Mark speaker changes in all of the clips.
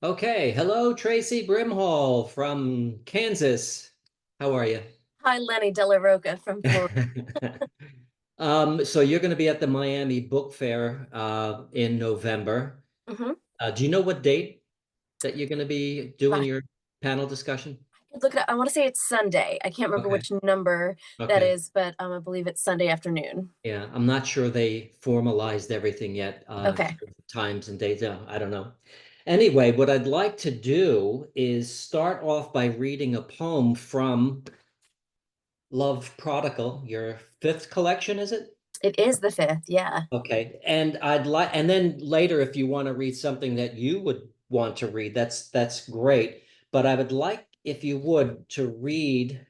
Speaker 1: Okay, hello, Tracy Brimhall from Kansas. How are you?
Speaker 2: Hi, Lenny DellaRocca from Florida.
Speaker 1: So you're going to be at the Miami Book Fair in November.
Speaker 2: Hmm.
Speaker 1: Do you know what date that you're going to be doing
Speaker 2: I
Speaker 1: your panel discussion?
Speaker 2: could look it up. I want to say it's Sunday. I can't remember
Speaker 1: Okay,
Speaker 2: which number that
Speaker 1: okay.
Speaker 2: is, but I believe it's Sunday afternoon.
Speaker 1: Yeah, I'm not sure they formalized everything yet in
Speaker 2: Okay.
Speaker 1: terms of times and dates. I don't know. Anyway, what I'd like to do is start off by reading a poem from Love Prodigal, your fifth collection, is it?
Speaker 2: It is the 5th. Yeah.
Speaker 1: Okay. And then later, if you want to read something that you would want to read, that's great. But I would like, if you would, to read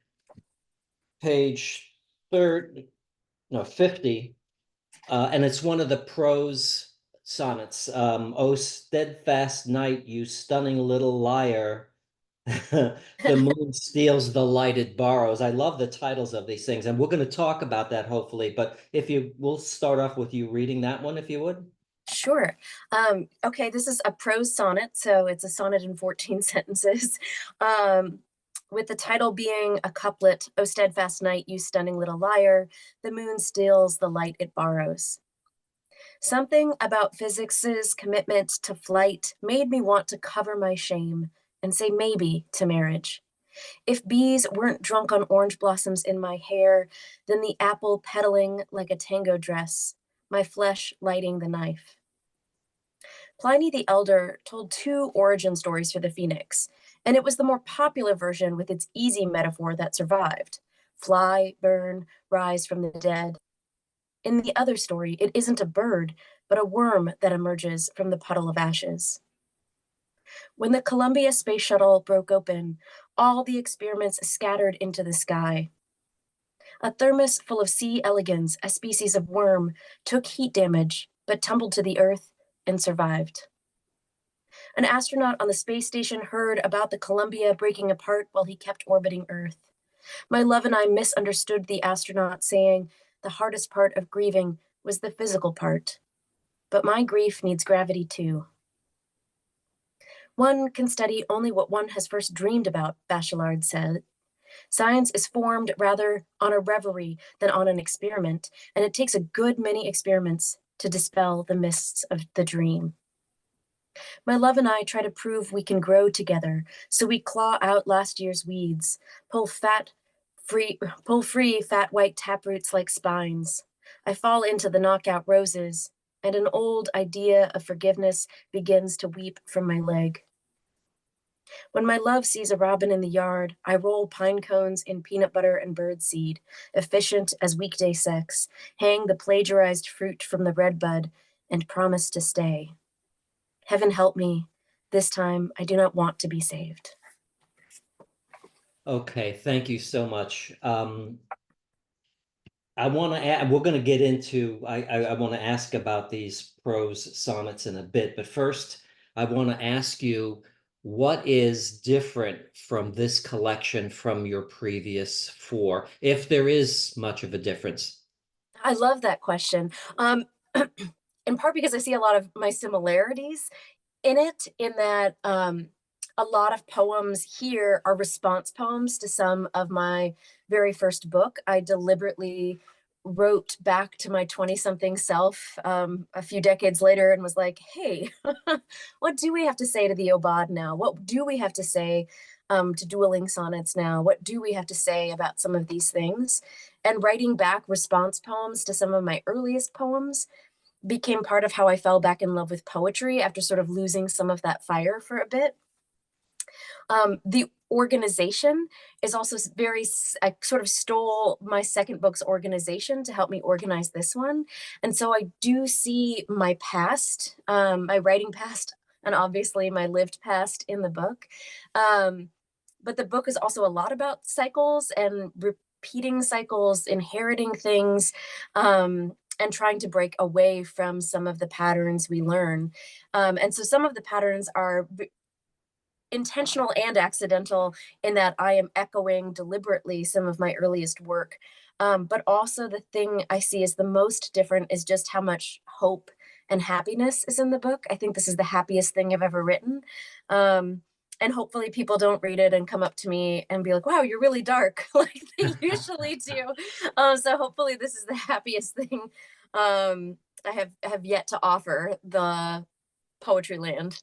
Speaker 1: page 30, no, 50, and it's one of the prose sonnets. Oh, steadfast night, you stunning little liar. The moon steals the light it borrows. I love the titles of these things, and we're going to talk about that hopefully. But if you, we'll start off with you reading that one, if you would.
Speaker 2: Sure. Okay, this is a prose sonnet, so it's a sonnet in 14 sentences. Um, with the title being a couplet, "O steadfast night, you stunning little liar, the moon steals the light it borrows." Something about physics's commitment to flight made me want to cover my shame and say maybe to marriage. If bees weren't drunk on orange blossoms in my hair, then the apple pedaling like a tango dress, my flesh lighting the knife. Pliny the Elder told two origin stories for the phoenix, and it was the more popular version with its easy metaphor that survived: fly, burn, rise from the dead. In the other story, it isn't a bird, but a worm that emerges from the puddle of ashes. When the Columbia space shuttle broke open, all the experiments scattered into the sky. A thermos full of C. elegans, a species of worm, took heat damage, but tumbled to the earth and survived. An astronaut on the space station heard about the Columbia breaking apart while he kept orbiting Earth. My love and I misunderstood the astronaut, saying the hardest part of grieving was the physical part. But my grief needs gravity too. One can study only what one has first dreamed about, Bachelard said. Science is formed rather on a reverie than on an experiment, and it takes a good many experiments to dispel the mists of the dream. My love and I try to prove we can grow together, so we claw out last year's weeds, pull fat free pull free fat white taproots like spines. I fall into the knockout roses, and an old idea of forgiveness begins to weep from my leg. When my love sees a robin in the yard, I roll pine cones in peanut butter and birdseed, efficient as weekday sex, hang the plagiarized fruit from the red bud, and promise to stay. Heaven help me. This time I do not want to be saved.
Speaker 1: Okay, thank you so much. I want to add, we're going to get into, I want to ask about these prose sonnets in a bit, but first I want to ask you what is different from this collection from your previous four, if there is much of a difference.
Speaker 2: I love that question. In part because I see a lot of my similarities in it, in that a lot of poems here are response poems to some of my very first book. I deliberately wrote back to my 20 something self a few decades later and was like, hey, what do we have to say to the Obad now? What do we have to say to dueling sonnets now? What do we have to say about some of these things? And writing back response poems to some of my earliest poems became part of how I fell back in love with poetry after sort of losing some of that fire for a bit. The organization is also very, I sort of stole my second book's organization to help me organize this one. And so I do see my past, my writing past, and obviously my lived past in the book. Um, but the book is also a lot about cycles and repeating cycles, inheriting things, and trying to break away from some of the patterns we learn. And so some of the patterns are intentional and accidental in that I am echoing deliberately some of my earliest work. But also, the thing I see as the most different is just how much hope and happiness is in the book. I think this is the happiest thing I've ever written. And hopefully people don't read it and come up to me and be like, wow, you're really dark, like they usually do. So hopefully this is the happiest thing I have yet to offer the poetry land.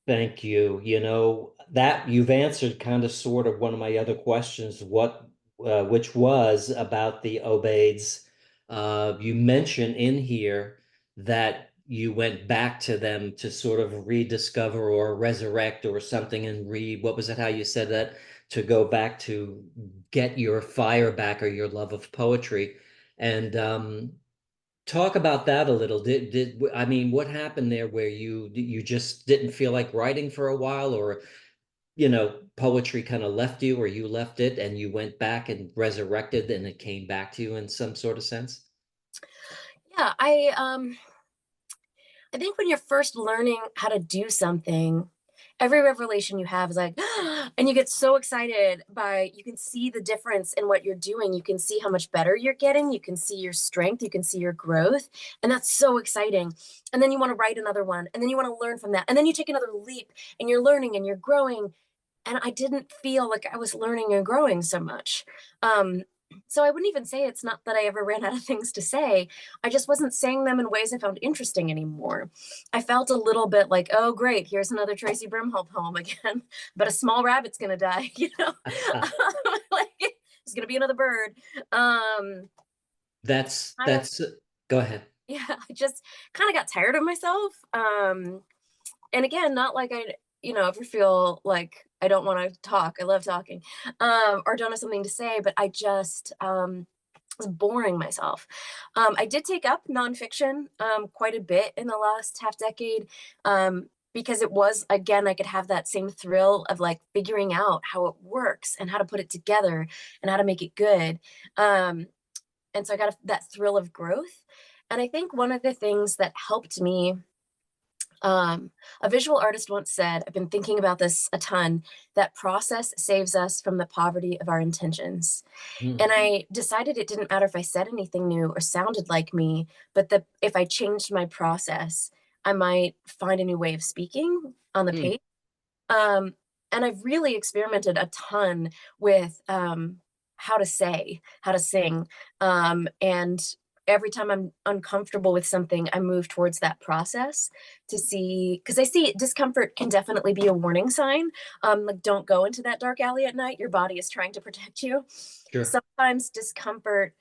Speaker 1: Thank you. You know, that you've answered kind of sort of one of my other questions, which was about the Obeids. You mentioned in here that you went back to them to sort of rediscover or resurrect or something and what was it, how you said that? To go back to get your fire back or your love of poetry. And talk about that a little. I mean, what happened there where you just didn't feel like writing for a while, or poetry kind of left you, or you left it and you went back and resurrected and it came back to you in some sort of sense?
Speaker 2: Yeah, I think when you're first learning how to do something, every revelation you have is like, and you get so excited you can see the difference in what you're doing. You can see how much better you're getting. You can see your strength. You can see your growth. And that's so exciting. And then you want to write another one. And then you want to learn from that. And then you take another leap and you're learning and you're growing. And I didn't feel like I was learning and growing so much. So I wouldn't even say it's not that I ever ran out of things to say. I just wasn't saying them in ways I found interesting anymore. I felt a little bit like, oh, great, here's another Traci Brimhall poem again, but a small rabbit's gonna die, like there's gonna be another bird.
Speaker 1: That's go ahead.
Speaker 2: Yeah, I just kind of got tired of myself. And again, not like I, ever feel like I don't want to talk. I love talking, or don't have something to say, but I just was boring myself. I did take up nonfiction quite a bit in the last half decade, because it was, again, I could have that same thrill of like figuring out how it works and how to put it together and how to make it good. And so I got that thrill of growth. And I think one of the things that helped me, a visual artist once said, I've been thinking about this a ton, that process saves us from the poverty of our intentions. And I decided it didn't matter if I said anything new or sounded like me, but that if I changed my process, I might find a new way of speaking on the page. And I've really experimented a ton with how to say, how to sing. And every time I'm uncomfortable with something, I move towards that process to see, because I see discomfort can definitely be a warning sign. Like, don't go into that dark alley at night. Your body is trying to protect you.
Speaker 1: Sure.
Speaker 2: Sometimes discomfort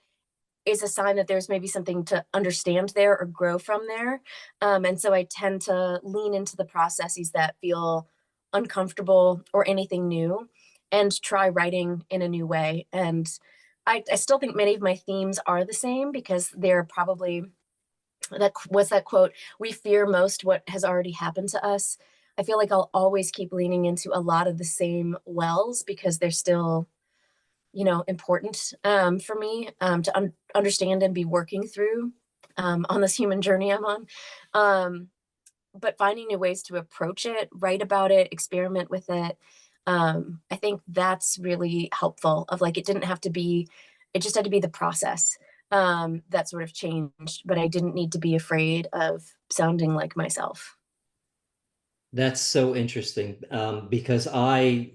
Speaker 2: is a sign that there's maybe something to understand there or grow from there. And so I tend to lean into the processes that feel uncomfortable or anything new and try writing in a new way. And I still think many of my themes are the same because they're probably, what's that quote? We fear most what has already happened to us. I feel like I'll always keep leaning into a lot of the same wells because they're still, important for me to understand and be working through on this human journey I'm on. But finding new ways to approach it, write about it, experiment with it. I think that's really helpful of like, it just had to be the process that sort of changed, but I didn't need to be afraid of sounding like myself.
Speaker 1: That's so interesting, because I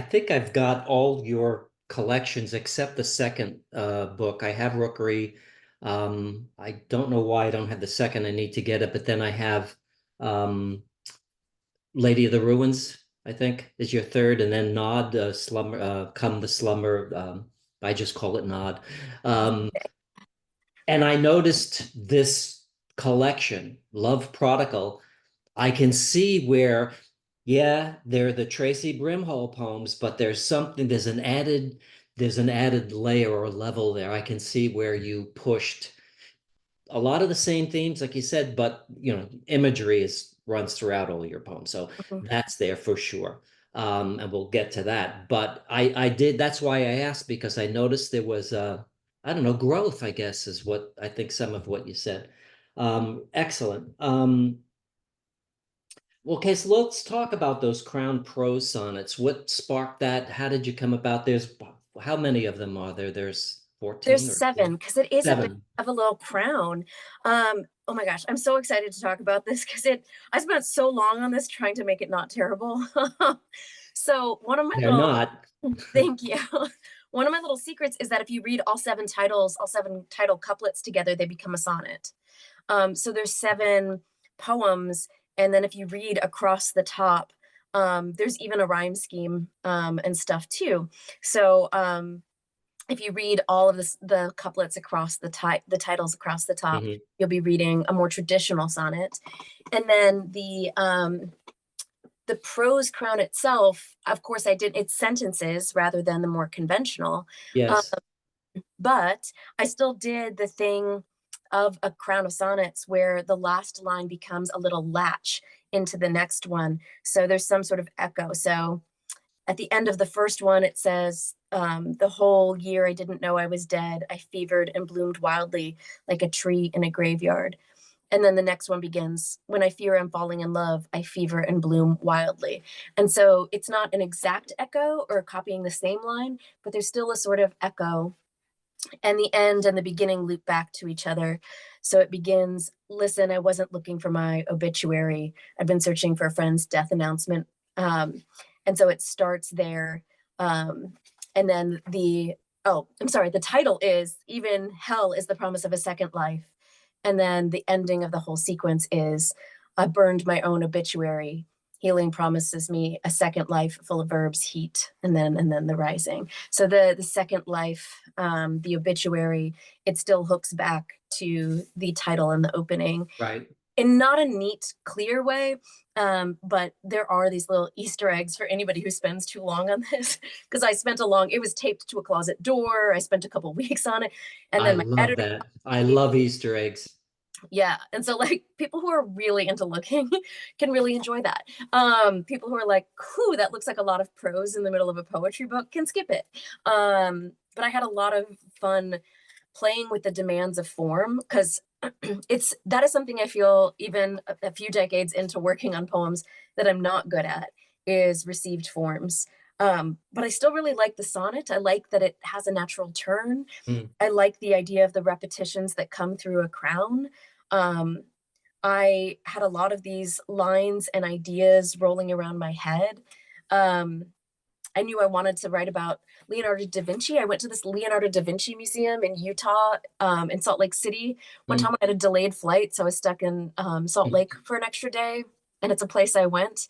Speaker 1: think I've got all your collections except the second book. I have Rookery. I don't know why I don't have the second. I need to get it, but then I have um, Lady of the Ruins, I think, is your third, and then Nod, Slumber, Come the Slumber. I just call it Nod. And I noticed this collection, Love Prodigal. I can see where, yeah, they're the Traci Brimhall poems, but there's an added layer or level there. I can see where you pushed a lot of the same themes, like you said, but imagery runs throughout all your poems. So
Speaker 2: Mhm.
Speaker 1: that's there for sure. And we'll get to that. But I did, that's why I asked, because I noticed there was I don't know, growth, I guess, is what I think some of what you said. Excellent. Well, okay, so let's talk about those crown prose sonnets. What sparked that? How did you come about? How many of them are there? There's 14
Speaker 2: There's
Speaker 1: or
Speaker 2: 7 because it is a bit
Speaker 1: 7?
Speaker 2: of a little crown. Oh my gosh, I'm so excited to talk about this because I spent so long on this trying to make it not terrible. So one of my
Speaker 1: They're
Speaker 2: little
Speaker 1: not.
Speaker 2: thank you. One of my little secrets is that if you read all 7 titles, all 7 title couplets together, they become a sonnet. So there's 7 poems, and then if you read across the top, there's even a rhyme scheme and stuff too. So if you read all of the couplets across the titles across the top,
Speaker 1: Mhm.
Speaker 2: you'll be reading a more traditional sonnet. And then the prose crown itself, of course, it's sentences rather than the more conventional.
Speaker 1: Yes.
Speaker 2: But I still did the thing of a crown of sonnets where the last line becomes a little latch into the next one. So there's some sort of echo. So at the end of the first one, it says, the whole year I didn't know I was dead. I fevered and bloomed wildly like a tree in a graveyard. And then the next one begins, when I fear I'm falling in love, I fever and bloom wildly. And so it's not an exact echo or copying the same line, but there's still a sort of echo. And the end and the beginning loop back to each other. So it begins, listen, I wasn't looking for my obituary. I've been searching for a friend's death announcement. And so it starts there. And then I'm sorry, the title is Even Hell is the Promise of a Second Life. And then the ending of the whole sequence is, I burned my own obituary. Healing promises me a second life full of verbs, heat, and then the rising. So the second life, the obituary, it still hooks back to the title and the opening
Speaker 1: Right.
Speaker 2: in not a neat, clear way. But there are these little Easter eggs for anybody who spends too long on this. Because it was taped to a closet door. I spent a couple weeks on it. And
Speaker 1: I
Speaker 2: then my
Speaker 1: love
Speaker 2: editor,
Speaker 1: that. I love Easter eggs.
Speaker 2: yeah. And so like people who are really into looking can really enjoy that. People who are like, whew, that looks like a lot of prose in the middle of a poetry book can skip it. But I had a lot of fun playing with the demands of form because that is something I feel even a few decades into working on poems that I'm not good at is received forms. But I still really like the sonnet. I like that it has a natural turn.
Speaker 1: Mm.
Speaker 2: I like the idea of the repetitions that come through a crown. Um, I had a lot of these lines and ideas rolling around my head. I knew I wanted to write about Leonardo da Vinci. I went to this Leonardo da Vinci museum in Utah, in Salt Lake City. One time I had a delayed flight, so I was stuck in Salt Lake for an extra day, and it's a place I went.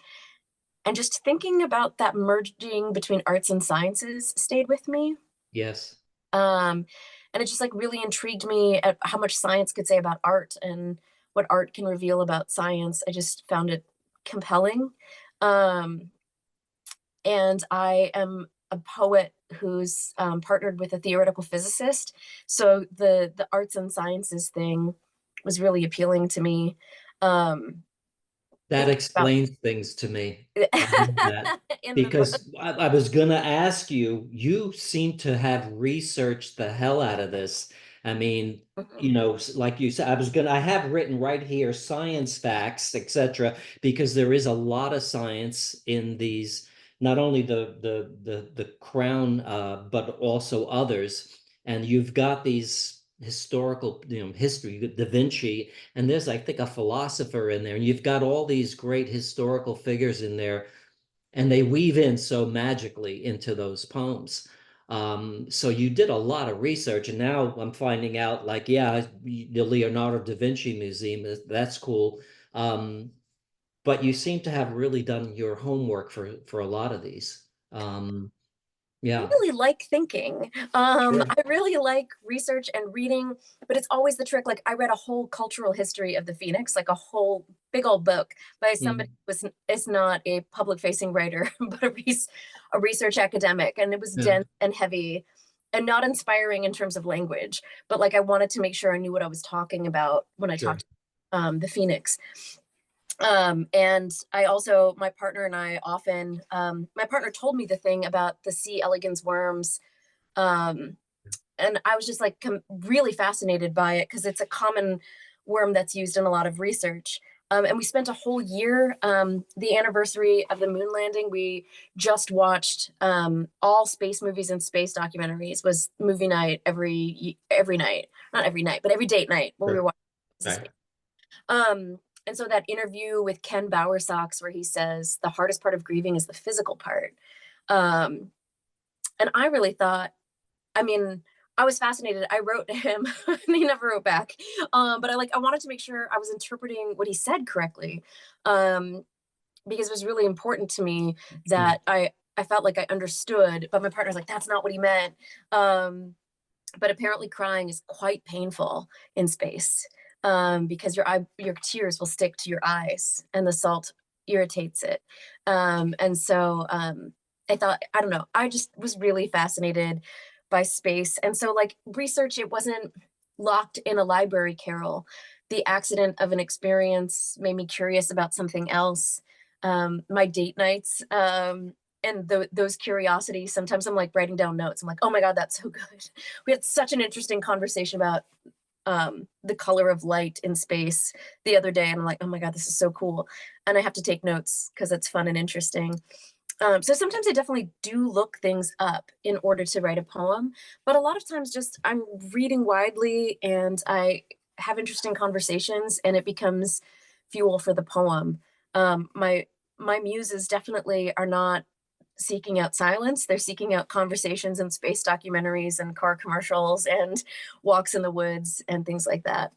Speaker 2: And just thinking about that merging between arts and sciences stayed with me.
Speaker 1: Yes.
Speaker 2: And it just like really intrigued me at how much science could say about art and what art can reveal about science. I just found it compelling. Um, and I am a poet who's partnered with a theoretical physicist. So the arts and sciences thing was really appealing to me.
Speaker 1: That
Speaker 2: Thinking about
Speaker 1: explains things to me. I love that.
Speaker 2: in the book.
Speaker 1: Because I was going to ask you, you seem to have researched the hell out of this. I mean,
Speaker 2: Mhm.
Speaker 1: like you said, I have written right here science facts, etc., because there is a lot of science in these, not only the crown, but also others. And you've got these historical, history, Da Vinci, and there's, I think, a philosopher in there, and you've got all these great historical figures in there, and they weave in so magically into those poems. So you did a lot of research, and now I'm finding out, like, yeah, the Leonardo da Vinci Museum, that's cool. But you seem to have really done your homework for a lot of these.
Speaker 2: I
Speaker 1: Yeah,
Speaker 2: really like thinking.
Speaker 1: sure.
Speaker 2: I really like research and reading, but it's always the trick. Like I read a whole cultural history of the Phoenix, like a whole big old book by somebody
Speaker 1: Mm,
Speaker 2: who is not a public facing writer, but a research academic. And it was
Speaker 1: yeah,
Speaker 2: dense and heavy and not inspiring in terms of language. But like I wanted to make sure I knew what I was talking about when I
Speaker 1: sure.
Speaker 2: talked the Phoenix. And I also, my partner and I often, my partner told me the thing about the C. elegans worms. Um, and I was just like really fascinated by it because it's a common worm that's used in a lot of research. And we spent a whole year, the anniversary of the moon landing. We just watched all space movies and space documentaries. Was movie night every night, not every night, but every date night when we were
Speaker 1: Sure.
Speaker 2: watching space.
Speaker 1: Right.
Speaker 2: And so that interview with Ken Bowersox, where he says the hardest part of grieving is the physical part. Um, and I really thought, I mean, I was fascinated. I wrote to him and he never wrote back. But I wanted to make sure I was interpreting what he said correctly. Because it was really important to me that I felt like I understood, but my partner's like, that's not what he meant. But apparently crying is quite painful in space, because your tears will stick to your eyes and the salt irritates it. I thought, I don't know, I just was really fascinated by space. And so like research, it wasn't locked in a library, Carol. The accident of an experience made me curious about something else. My date nights, and those curiosities, sometimes I'm like writing down notes. I'm like, oh my God, that's so good. We had such an interesting conversation about the color of light in space the other day. And I'm like, oh my God, this is so cool. And I have to take notes because it's fun and interesting. So sometimes I definitely do look things up in order to write a poem, but a lot of times just I'm reading widely and I have interesting conversations and it becomes fuel for the poem. My muses definitely are not seeking out silence. They're seeking out conversations and space documentaries and car commercials and walks in the woods and things like that.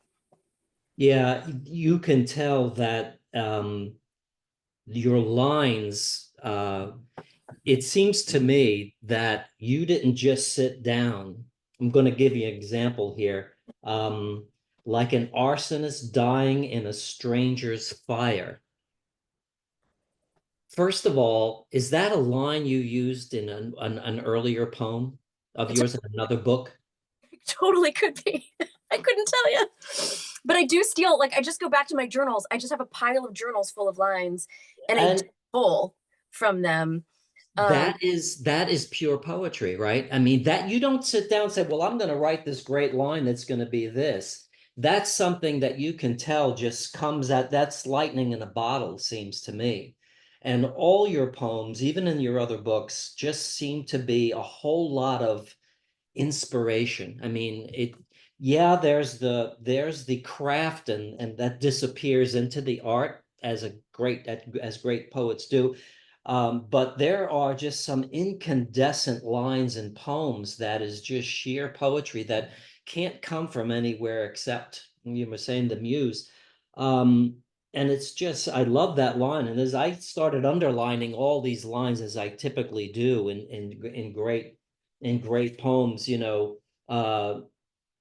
Speaker 1: Yeah, you can tell that your lines, it seems to me that you didn't just sit down. I'm going to give you an example here. Like an arsonist dying in a stranger's fire. First of all, is that a line you used in an earlier poem of
Speaker 2: It
Speaker 1: yours in another book?
Speaker 2: totally could be. I couldn't tell you. But I do steal, like, I just go back to my journals. I just have a pile of journals full of lines and I
Speaker 1: And
Speaker 2: pull from them. Um,
Speaker 1: that is pure poetry, right? I mean, that you don't sit down and say, well, I'm going to write this great line that's going to be this. That's something that you can tell just comes out. That's lightning in a bottle, seems to me. And all your poems, even in your other books, just seem to be a whole lot of inspiration. I mean, yeah, there's the craft and that disappears into the art as great poets do. But there are just some incandescent lines and poems that is just sheer poetry that can't come from anywhere except you were saying the muse. Um, and it's just I love that line. And as I started underlining all these lines as I typically do in great poems,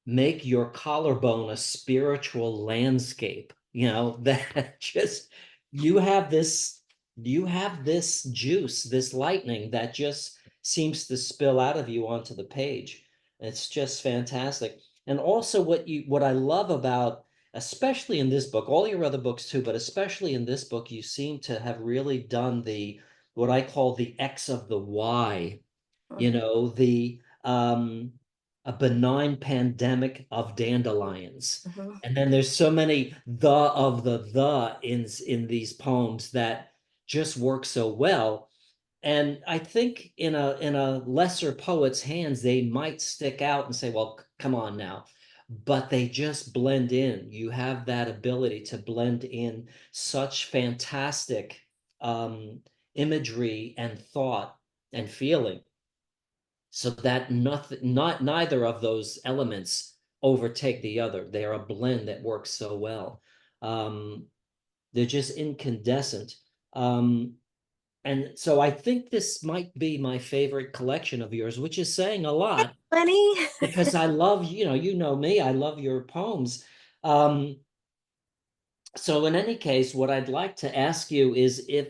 Speaker 1: make your collarbone a spiritual landscape, that just you have this you have this juice, this lightning that just seems to spill out of you onto the page. It's just fantastic. And also what I love about, especially in this book, all your other books too, but especially in this book, you seem to have really done the what I call the X of the Y, the a benign pandemic of dandelions.
Speaker 2: mhm.
Speaker 1: And then there's so many the in these poems that just work so well. And I think in a lesser poet's hands, they might stick out and say, well, come on now. But they just blend in. You have that ability to blend in such fantastic imagery and thought and feeling so that neither of those elements overtake the other. They are a blend that works so well. Um, they're just incandescent. Um, and so I think this might be my favorite collection of yours, which is saying a lot
Speaker 2: Lenny.
Speaker 1: because I love, you know me, I love your poems. Um, so in any case, what I'd like to ask you is if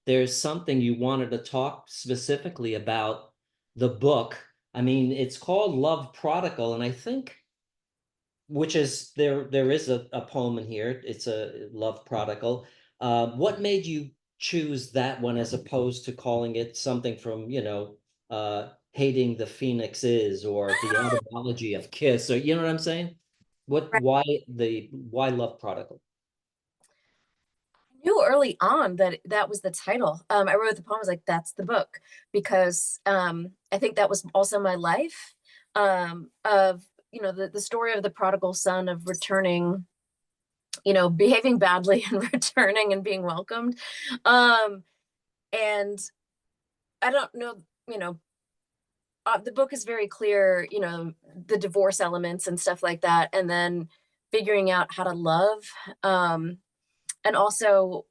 Speaker 1: there's something you wanted to talk specifically about the book. I mean, it's called Love Prodigal, and I think which is there is a poem in here. It's a Love Prodigal. What made you choose that one as opposed to calling it something from, Hating the Phoenix is or the etymology of kiss, or you know what I'm saying? Why Love Prodigal?
Speaker 2: knew early on that that was the title. I wrote the poem, I was like, that's the book, because I think that was also my life, of, you know, the story of the prodigal son, of returning, you know, behaving badly and returning and being welcomed. And I don't know, you know, the book is very clear, you know, the divorce elements and stuff like that, and then figuring out how to love, and also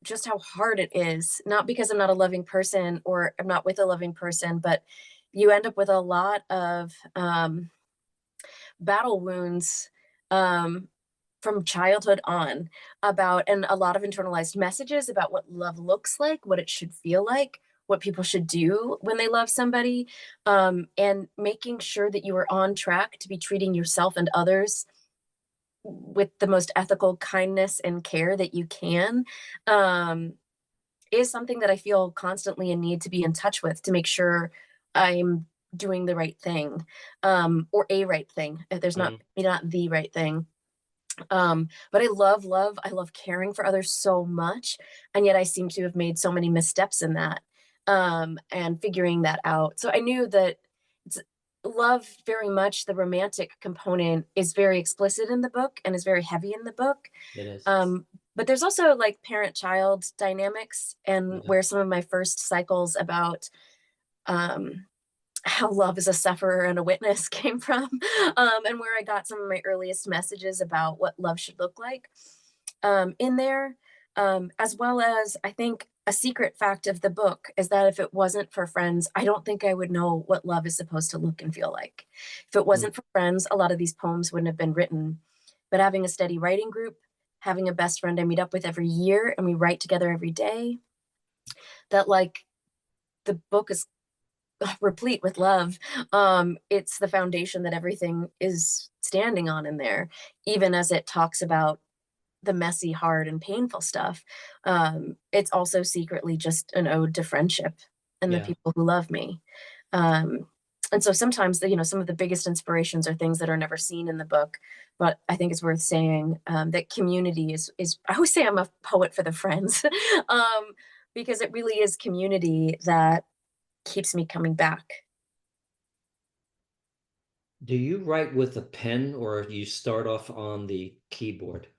Speaker 2: just how hard it is, not because I'm not a loving person or I'm not with a loving person, but you end up with a lot of battle wounds, um, from childhood on, about, and a lot of internalized messages about what love looks like, what it should feel like, what people should do when they love somebody, and making sure that you are on track to be treating yourself and others with the most ethical kindness and care that you can, um, is something that I feel constantly in need to be in touch with, to make sure I'm doing the right thing, or a right thing. If there's not the right thing. But I love caring for others so much, and yet I seem to have made so many missteps in that, and figuring that out. So I knew that it's, love, very much the romantic component, is very explicit in the book and is very heavy in the book.
Speaker 1: It is.
Speaker 2: But there's also like parent-child dynamics, and
Speaker 1: Yeah.
Speaker 2: where some of my first cycles about um, how love is a sufferer and a witness came from, and where I got some of my earliest messages about what love should look like, in there, as well as, I think, a secret fact of the book is that if it wasn't for friends, I don't think I would know what love is supposed to look and feel like. If it wasn't for friends, a lot of these poems wouldn't have been written. But having a steady writing group, having a best friend I meet up with every year and we write together every day, that like the book is replete with love. It's the foundation that everything is standing on in there, even as it talks about the messy, hard, and painful stuff. It's also secretly just an ode to friendship and the
Speaker 1: Yeah.
Speaker 2: people who love me. Um, and so sometimes, you know, some of the biggest inspirations are things that are never seen in the book. But I think it's worth saying, that community is. I always say I'm a poet for the friends, because it really is community that keeps me coming back.
Speaker 1: Do you write with a pen or you start off on the keyboard?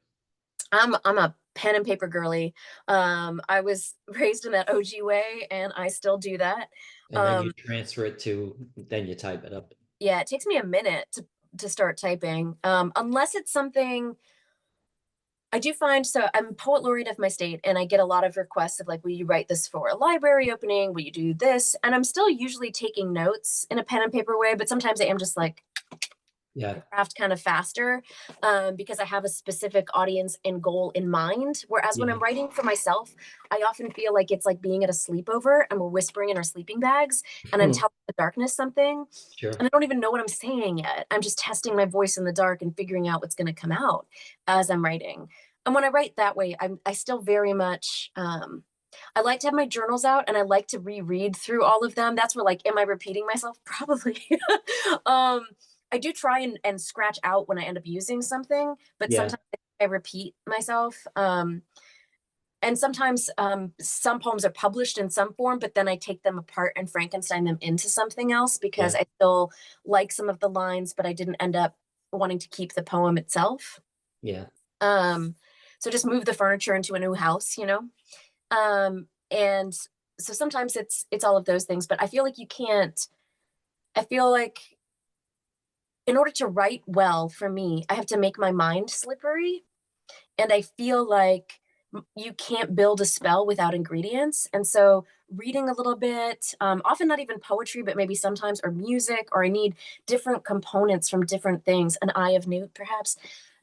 Speaker 2: I'm a pen and paper girly. I was raised in that OG way, and I still do that.
Speaker 1: And then you
Speaker 2: Um,
Speaker 1: transfer it to, then you type it up.
Speaker 2: yeah, it takes me a minute to start typing, unless it's something I do find. So I'm poet laureate of my state, and I get a lot of requests of like, will you write this for a library opening? Will you do this? And I'm still usually taking notes in a pen and paper way, but sometimes I am just like,
Speaker 1: Yeah.
Speaker 2: craft kind of faster, because I have a specific audience and goal in mind. Whereas when
Speaker 1: Yeah.
Speaker 2: I'm writing for myself, I often feel like it's like being at a sleepover and we're whispering in our sleeping bags and I'm telling the darkness something.
Speaker 1: Sure.
Speaker 2: And I don't even know what I'm saying yet. I'm just testing my voice in the dark and figuring out what's going to come out as I'm writing. And when I write that way, I still very much, I like to have my journals out and I like to reread through all of them. That's where, like, am I repeating myself? Probably. um, I do try and scratch out when I end up using something, but
Speaker 1: Yeah.
Speaker 2: sometimes I repeat myself. And sometimes some poems are published in some form, but then I take them apart and Frankenstein them into something else because
Speaker 1: Yeah.
Speaker 2: I still like some of the lines, but I didn't end up wanting to keep the poem itself.
Speaker 1: Yeah.
Speaker 2: So just move the furniture into a new house, you know? And so sometimes it's all of those things, but I feel like you can't, I feel like in order to write well for me, I have to make my mind slippery. And I feel like you can't build a spell without ingredients. And so reading a little bit, often not even poetry, but maybe sometimes, or music, or I need different components from different things, an eye of newt perhaps.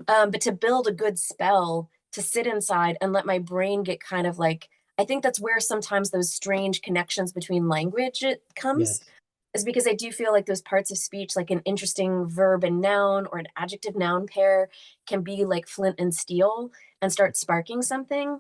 Speaker 2: But to build a good spell, to sit inside and let my brain get kind of like, I think that's where sometimes those strange connections between language it comes,
Speaker 1: Yes.
Speaker 2: is because I do feel like those parts of speech, like an interesting verb and noun or an adjective noun pair, can be like flint and steel and start sparking something.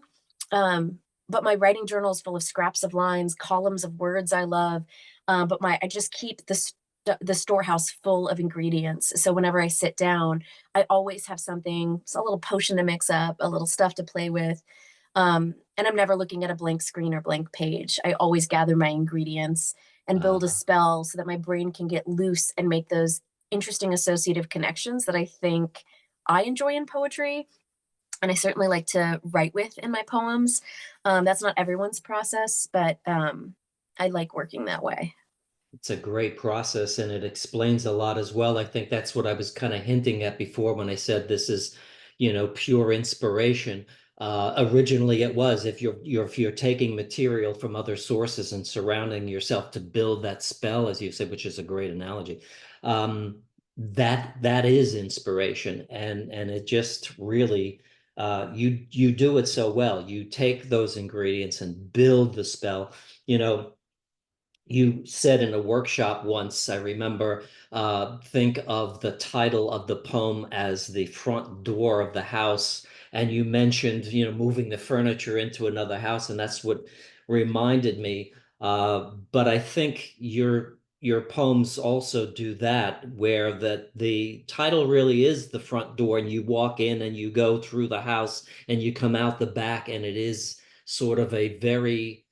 Speaker 2: But my writing journal is full of scraps of lines, columns of words I love. But I just keep the storehouse full of ingredients. So whenever I sit down, I always have something, a little potion to mix up, a little stuff to play with. And I'm never looking at a blank screen or blank page. I always gather my ingredients and build a spell so that my brain can get loose and make those interesting associative connections that I think I enjoy in poetry. And I certainly like to write with in my poems. That's not everyone's process, but I like working that way.
Speaker 1: It's a great process and it explains a lot as well. I think that's what I was kind of hinting at before when I said this is, pure inspiration. Originally it was if you're taking material from other sources and surrounding yourself to build that spell, as you said, which is a great analogy. That is inspiration. And it just really you do it so well. You take those ingredients and build the spell. You said in a workshop once, I remember, think of the title of the poem as the front door of the house. And you mentioned, moving the furniture into another house, and that's what reminded me. But I think your poems also do that, where the title really is the front door, and you walk in and you go through the house and you come out the back, and it is sort of a very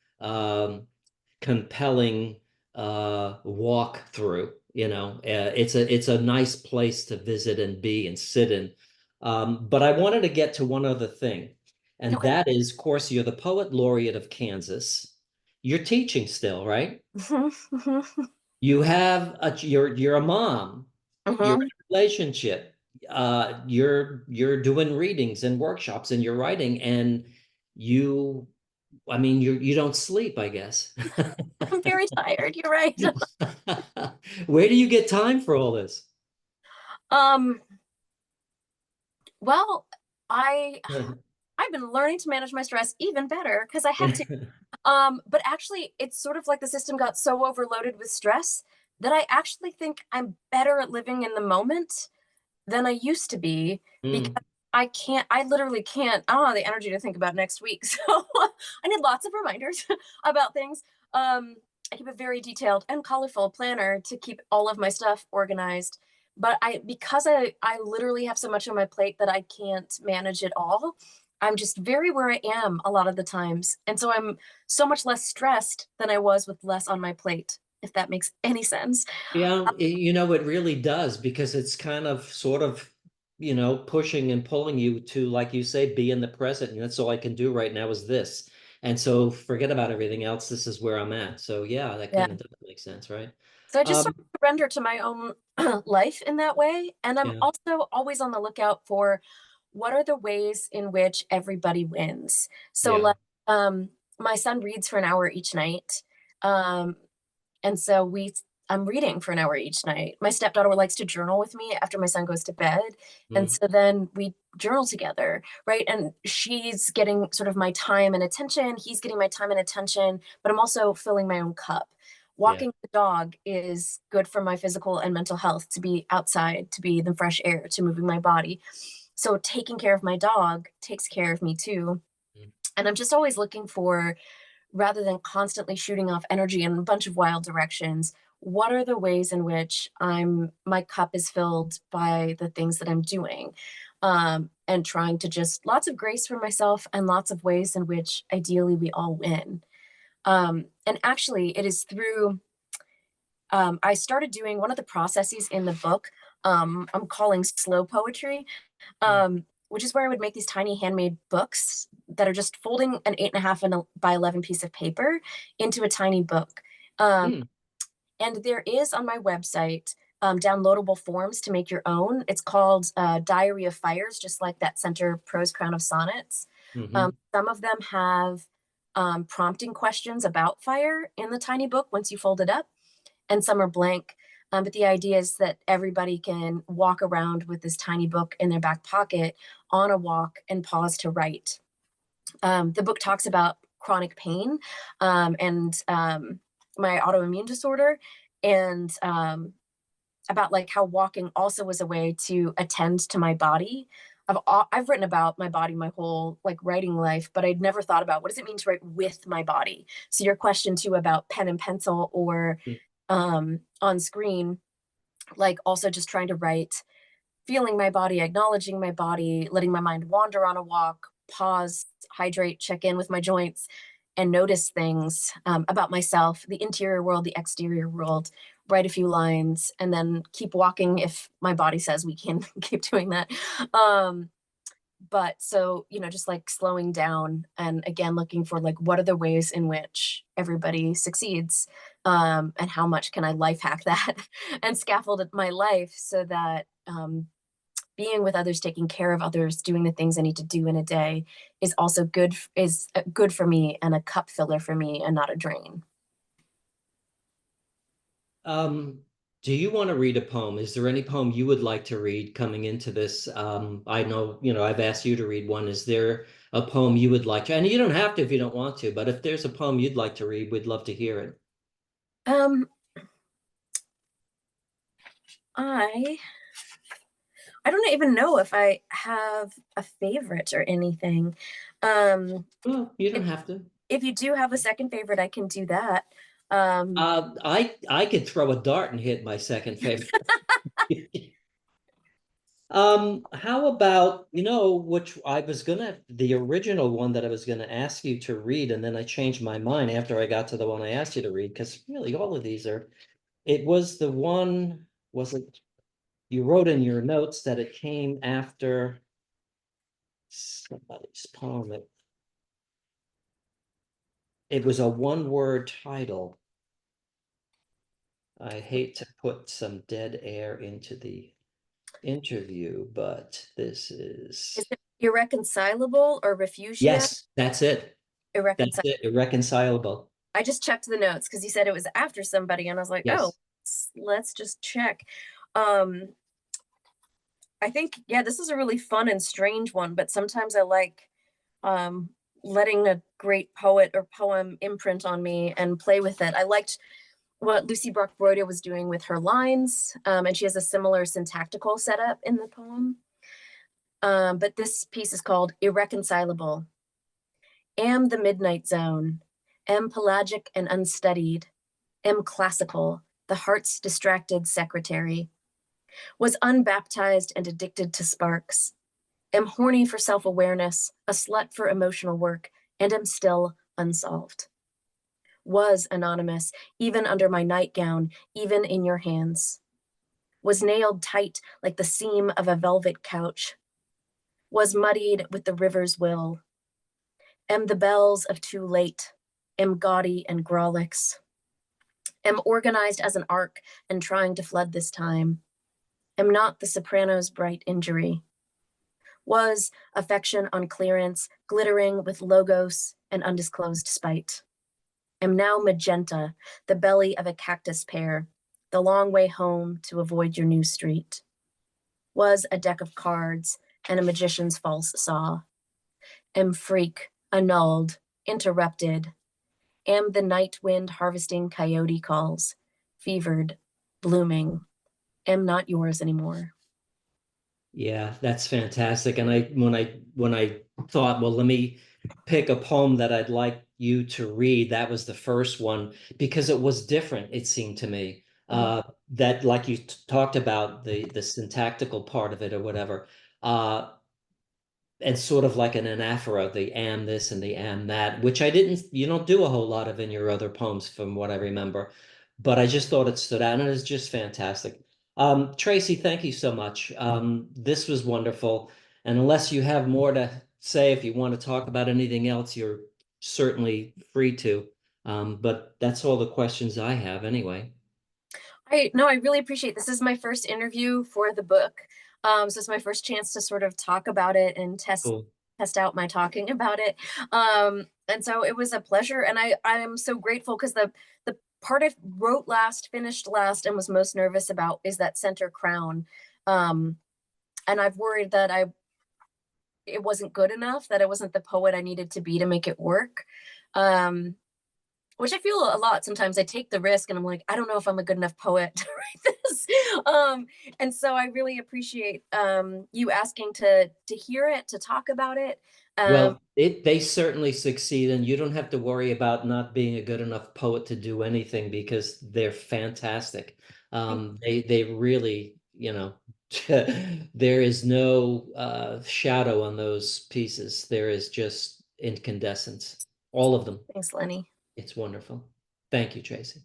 Speaker 1: compelling walk through. It's a nice place to visit and be and sit in. But I wanted to get to one other thing, and
Speaker 2: Okay.
Speaker 1: that is, of course, you're the poet laureate of Kansas. You're teaching still, right? You're a mom. You're in a relationship. You're doing readings and workshops and you're writing, and you I mean, you don't sleep, I guess.
Speaker 2: I'm very tired. You're right.
Speaker 1: Where do you get time for all this?
Speaker 2: Um, well, I I've been learning to manage my stress even better because I have to. But actually, it's sort of like the system got so overloaded with stress that I actually think I'm better at living in the moment than I used to be because
Speaker 1: Mm,
Speaker 2: I literally can't, I don't have the energy to think about next week. So I need lots of reminders about things. I keep a very detailed and colorful planner to keep all of my stuff organized. But because I literally have so much on my plate that I can't manage it all, I'm just very where I am a lot of the times. And so I'm so much less stressed than I was with less on my plate, if that makes any sense.
Speaker 1: yeah, it really does because it's kind of sort of, pushing and pulling you to, like you say, be in the present. And that's all I can do right now is this. And so forget about everything else. This is where I'm at. So yeah, that
Speaker 2: Yeah.
Speaker 1: kind of does make sense, right?
Speaker 2: So I just
Speaker 1: Um,
Speaker 2: sort of surrender to my own life in that way. And I'm
Speaker 1: yeah,
Speaker 2: also always on the lookout for what are the ways in which everybody wins. So
Speaker 1: yeah.
Speaker 2: like my son reads for an hour each night. Um, and so I'm reading for an hour each night. My stepdaughter likes to journal with me after my son goes to bed. And
Speaker 1: Mm,
Speaker 2: so then we journal together, right? And she's getting sort of my time and attention. He's getting my time and attention, but I'm also filling my own cup.
Speaker 1: yeah.
Speaker 2: Walking the dog is good for my physical and mental health, to be outside, to be in the fresh air, to moving my body. So taking care of my dog takes care of me too.
Speaker 1: Mm.
Speaker 2: And I'm just always looking for, rather than constantly shooting off energy in a bunch of wild directions, what are the ways in which my cup is filled by the things that I'm doing, and trying to just lots of grace for myself and lots of ways in which ideally we all win. And actually, it is through I started doing one of the processes in the book. I'm calling slow poetry,
Speaker 1: Mm.
Speaker 2: which is where I would make these tiny handmade books that are just folding an 8.5 by 11 piece of paper into a tiny book. Um,
Speaker 1: Mm.
Speaker 2: and there is on my website downloadable forms to make your own. It's called Diary of Fires, just like that center prose crown of sonnets.
Speaker 1: Hmm.
Speaker 2: Some of them have prompting questions about fire in the tiny book once you fold it up, and some are blank. But the idea is that everybody can walk around with this tiny book in their back pocket on a walk and pause to write. The book talks about chronic pain and my autoimmune disorder, and about like how walking also was a way to attend to my body. I've written about my body my whole like writing life, but I'd never thought about what does it mean to write with my body. So your question too about pen and pencil or on screen, like also just trying to write, feeling my body, acknowledging my body, letting my mind wander on a walk, pause, hydrate, check in with my joints, and notice things about myself, the interior world, the exterior world, write a few lines, and then keep walking if my body says we can keep doing that. But so, just like slowing down and again, looking for like, what are the ways in which everybody succeeds? And how much can I life hack that and scaffold my life so that being with others, taking care of others, doing the things I need to do in a day is also good for me and a cup filler for me and not a drain.
Speaker 1: Do you want to read a poem? Is there any poem you would like to read coming into this? I know, I've asked you to read one. Is there a poem you would like to? And you don't have to if you don't want to, but if there's a poem you'd like to read, we'd love to hear it.
Speaker 2: I don't even know if I have a favorite or anything.
Speaker 1: Well, you don't have to.
Speaker 2: If you do have a second favorite, I can do that.
Speaker 1: I could throw a dart and hit my second favorite. How about, which the original one that I was gonna ask you to read, and then I changed my mind after I got to the one I asked you to read, because really all of these it was the one, you wrote in your notes that it came after somebody's poem. It was a one-word title. I hate to put some dead air into the interview, but this is
Speaker 2: it Irreconcilable or Refugia?
Speaker 1: Yes, that's it. That's it. Irreconcilable.
Speaker 2: I just checked the notes because you said it was after somebody, and I was like,
Speaker 1: yes.
Speaker 2: Oh, let's just check. I think, yeah, this is a really fun and strange one, but sometimes I like letting a great poet or poem imprint on me and play with it. I liked what Lucy Brock-Broido was doing with her lines, and she has a similar syntactical setup in the poem. But this piece is called Irreconcilable. Am the midnight zone, am pelagic and unstudied, am classical, the heart's distracted secretary. Was unbaptized and addicted to sparks. Am horny for self-awareness, a slut for emotional work, and am still unsolved. Was anonymous, even under my nightgown, even in your hands. Was nailed tight like the seam of a velvet couch. Was muddied with the river's will. Am the bells of too late, am gaudy and grolix. Am organized as an arc and trying to flood this time. Am not the soprano's bright injury. Was affection on clearance, glittering with logos and undisclosed spite. Am now magenta, the belly of a cactus pear, the long way home to avoid your new street. Was a deck of cards and a magician's false saw. Am freak, annulled, interrupted. Am the night wind harvesting coyote calls, fevered, blooming. Am not yours anymore.
Speaker 1: Yeah, that's fantastic. And when I thought, well, let me pick a poem that I'd like you to read, that was the first one because it was different, it seemed to me. That, like you talked about the syntactical part of it or whatever, and sort of like an anaphora, the am this and the am that, which you don't do a whole lot of in your other poems from what I remember, but I just thought it stood out and it was just fantastic. Tracy, thank you so much. This was wonderful. And unless you have more to say, if you want to talk about anything else, you're certainly free to. But that's all the questions I have anyway.
Speaker 2: I really appreciate this. This is my first interview for the book. So it's my first chance to sort of talk about it and test out my talking about it. And so it was a pleasure. And I am so grateful because the part I wrote last, finished last, and was most nervous about is that center crown. And I've worried that it wasn't good enough, that I wasn't the poet I needed to be to make it work. Which I feel a lot sometimes. I take the risk and I'm like, I don't know if I'm a good enough poet to write this. And so I really appreciate you asking to hear it, to talk about it.
Speaker 1: Well, they certainly succeed, and you don't have to worry about not being a good enough poet to do anything because they're fantastic. They really, There is no shadow on those pieces. There is just incandescence. All of them.
Speaker 2: Thanks, Lenny.
Speaker 1: It's wonderful. Thank you, Tracy.